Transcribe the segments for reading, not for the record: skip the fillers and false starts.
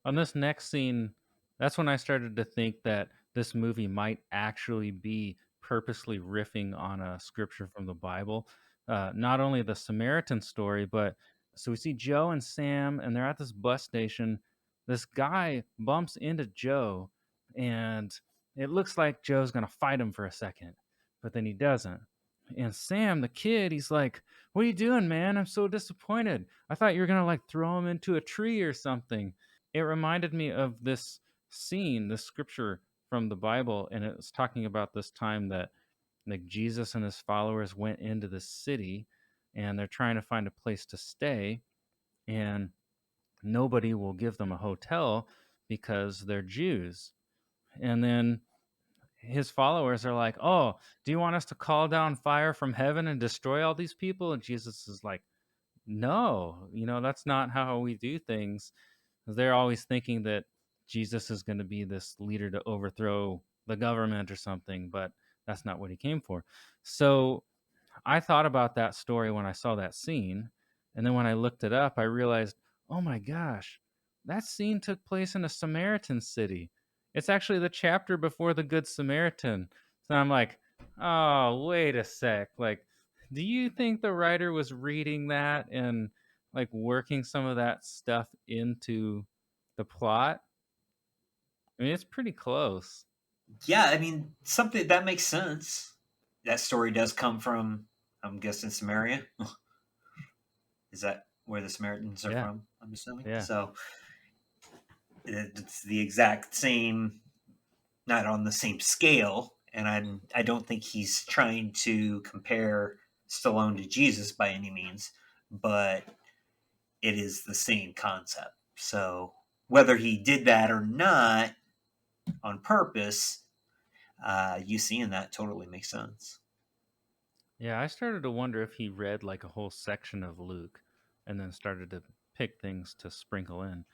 on this next scene, that's when I started to think that this movie might actually be purposely riffing on a scripture from the Bible. Not only the Samaritan story, but so we see Joe and Sam, and they're at this bus station. This guy bumps into Joe, and it looks like Joe's gonna fight him for a second, but then he doesn't. And Sam, the kid, he's like, "What are you doing, man? I'm so disappointed. I thought you were gonna like throw him into a tree or something." It reminded me of this scene, this scripture from the Bible, and it was talking about this time that like Jesus and his followers went into the city and they're trying to find a place to stay, and nobody will give them a hotel because they're Jews. And then his followers are like, "Oh, do you want us to call down fire from heaven and destroy all these people?" And Jesus is like, "No, that's not how we do things." They're always thinking that Jesus is going to be this leader to overthrow the government or something, but that's not what he came for. So I thought about that story when I saw that scene. And then when I looked it up, I realized, oh my gosh, that scene took place in a Samaritan city. It's actually the chapter before the Good Samaritan. So I'm like, oh, wait a sec. Like, do you think the writer was reading that and like working some of that stuff into the plot? I mean, it's pretty close. Yeah, I mean, something that makes sense. That story does come from, I'm guessing, Samaria. Is that where the Samaritans are Yeah. from? I'm assuming. Yeah. So it's the exact same, not on the same scale. And I don't think he's trying to compare Stallone to Jesus by any means, but it is the same concept. So whether he did that or not on purpose, you seeing that totally makes sense. Yeah, I started to wonder if he read like a whole section of Luke and then started to pick things to sprinkle in.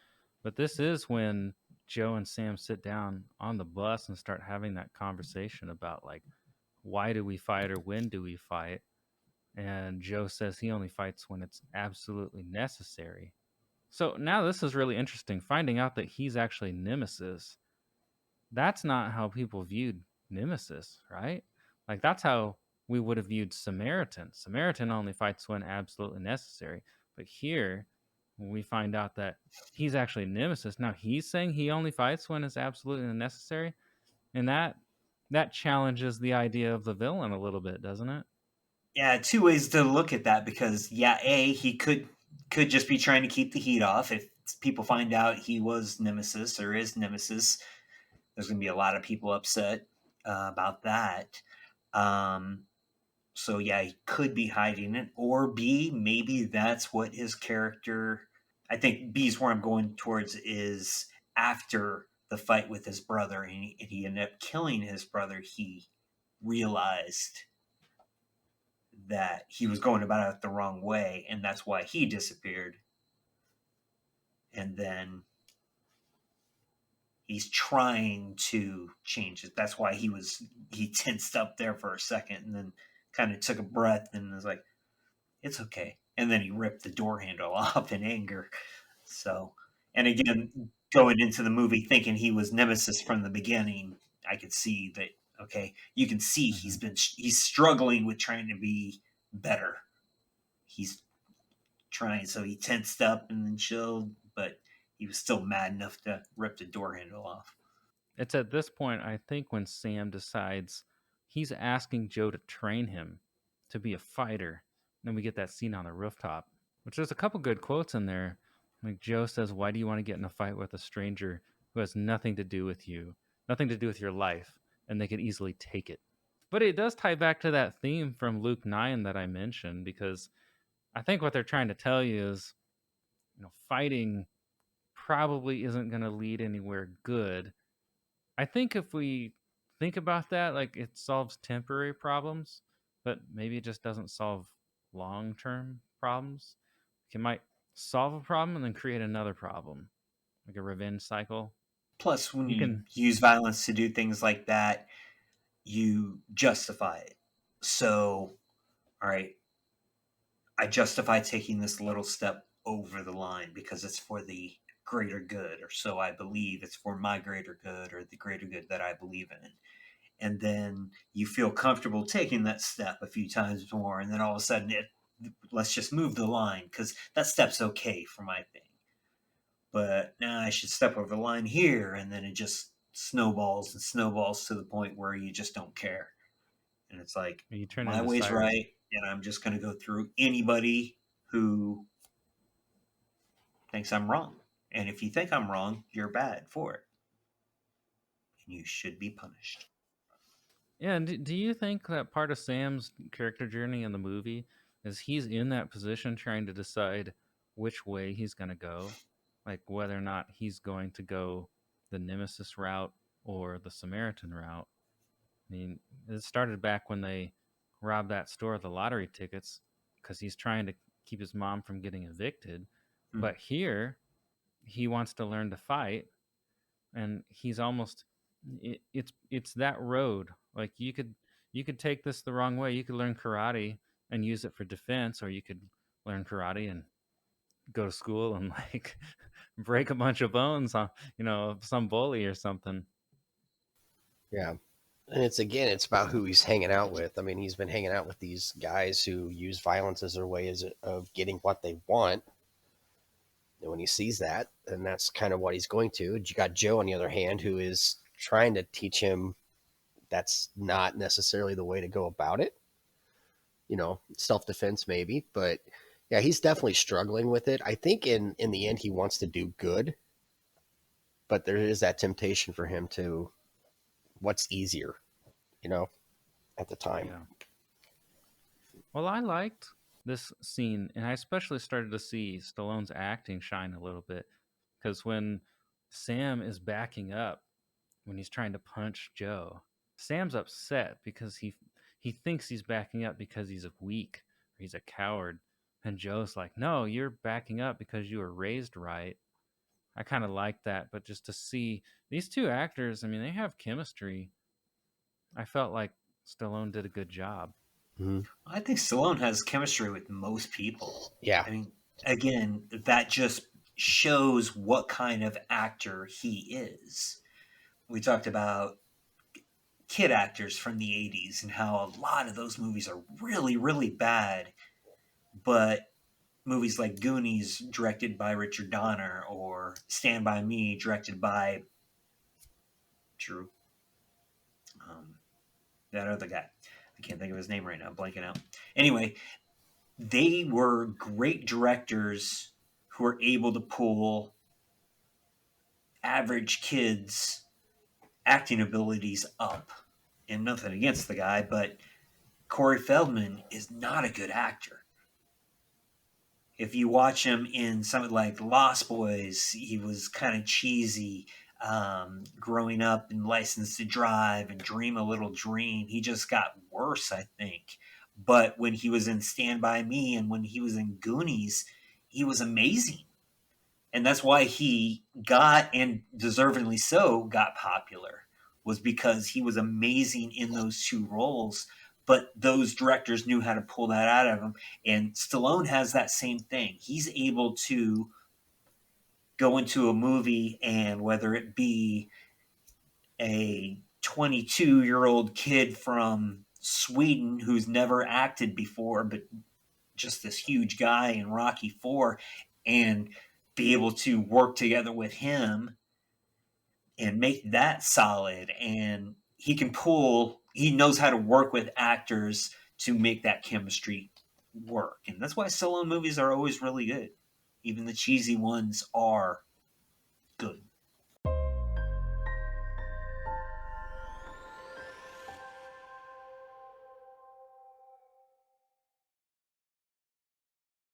But this is when Joe and Sam sit down on the bus and start having that conversation about like, why do we fight or when do we fight? And Joe says he only fights when it's absolutely necessary. So now this is really interesting, finding out that he's actually Nemesis. That's not how people viewed Nemesis, right? Like that's how we would have viewed Samaritan. Samaritan only fights when absolutely necessary. But here we find out that he's actually Nemesis. Now he's saying he only fights when it's absolutely necessary, and that challenges the idea of the villain a little bit, doesn't it? Yeah, two ways to look at that because yeah, he could just be trying to keep the heat off. If people find out he was Nemesis or is Nemesis, there's going to be a lot of people upset about that. Um, so yeah, he could be hiding it, or B, maybe that's what his character. I think B is where I'm going towards is after the fight with his brother, and he ended up killing his brother. He realized that he was going about it the wrong way, and that's why he disappeared. And then he's trying to change it. That's why he tensed up there for a second, and then kind of took a breath and was like, "It's okay." And then he ripped the door handle off in anger. So, and again, going into the movie thinking he was Nemesis from the beginning, I could see that. Okay, you can see Hmm. he's struggling with trying to be better. He's trying. So he tensed up and then chilled, but he was still mad enough to rip the door handle off. It's at this point, I think, when Sam decides he's asking Joe to train him to be a fighter. Then we get that scene on the rooftop, which there's a couple good quotes in there. Like Joe says, "Why do you want to get in a fight with a stranger who has nothing to do with you, nothing to do with your life, and they could easily take it?" But it does tie back to that theme from Luke 9 that I mentioned, because I think what they're trying to tell you is, fighting probably isn't going to lead anywhere good. I think if we think about that, like it solves temporary problems, but maybe it just doesn't solve long term problems. It might solve a problem and then create another problem, like a revenge cycle. Plus, when You you can, use violence to do things like that, you justify it. So, all right, I justify taking this little step over the line because it's for the greater good, or so I believe. It's for my greater good, or the greater good that I believe in. And then you feel comfortable taking that step a few times more, and then all of a sudden let's just move the line because that step's okay for my thing. But now I should step over the line here, and then it just snowballs and snowballs to the point where you just don't care. And it's like, You turn my into way's Cyrus. right, and I'm just going to go through anybody who thinks I'm wrong. And if you think I'm wrong, you're bad for it, and you should be punished. Yeah, and do you think that part of Sam's character journey in the movie is he's in that position trying to decide which way he's going to go? Like whether or not he's going to go the Nemesis route or the Samaritan route? I mean, it started back when they robbed that store of the lottery tickets because he's trying to keep his mom from getting evicted. Hmm. But here, he wants to learn to fight, and he's almost it's that road. Like you could take this the wrong way. You could learn karate and use it for defense, or you could learn karate and go to school and like break a bunch of bones on some bully or something. Yeah. And it's again, it's about who he's hanging out with. I mean, he's been hanging out with these guys who use violence as their way of getting what they want. And when he sees that, then that's kind of what he's going to. You got Joe, on the other hand, who is trying to teach him that's not necessarily the way to go about it. Self defense maybe, but yeah, he's definitely struggling with it. I think in the end, he wants to do good, but there is that temptation for him to what's easier, you know, at the time. Yeah. Well, I liked this scene, and I especially started to see Stallone's acting shine a little bit because when Sam is backing up, when he's trying to punch Joe, Sam's upset because he thinks he's backing up because he's weak or he's a coward, and Joe's like, "No, you're backing up because you were raised right." I kind of like that, but just to see these two actors, I mean, they have chemistry. I felt like Stallone did a good job. Mm-hmm. I think Stallone has chemistry with most people. Yeah. I mean, again, that just shows what kind of actor he is. We talked about kid actors from the 80s and how a lot of those movies are really, really bad, but movies like Goonies, directed by Richard Donner, or Stand By Me, directed by Drew, um, that other guy. I can't think of his name right now, blanking out. Anyway, they were great directors who were able to pull average kids' acting abilities up. And nothing against the guy, but Corey Feldman is not a good actor. If you watch him in something like Lost Boys, he was kind of cheesy. Growing up in License to Drive and Dream a Little Dream, he just got worse, I think. But when he was in Stand By Me and when he was in Goonies, he was amazing. And that's why he got, and deservedly so, got popular, was because he was amazing in those two roles. But those directors knew how to pull that out of him. And Stallone has that same thing. He's able to go into a movie, and whether it be a 22-year-old kid from Sweden who's never acted before, but just this huge guy in Rocky 4, and be able to work together with him and make that solid. And he knows how to work with actors to make that chemistry work. And that's why Stallone movies are always really good. Even the cheesy ones are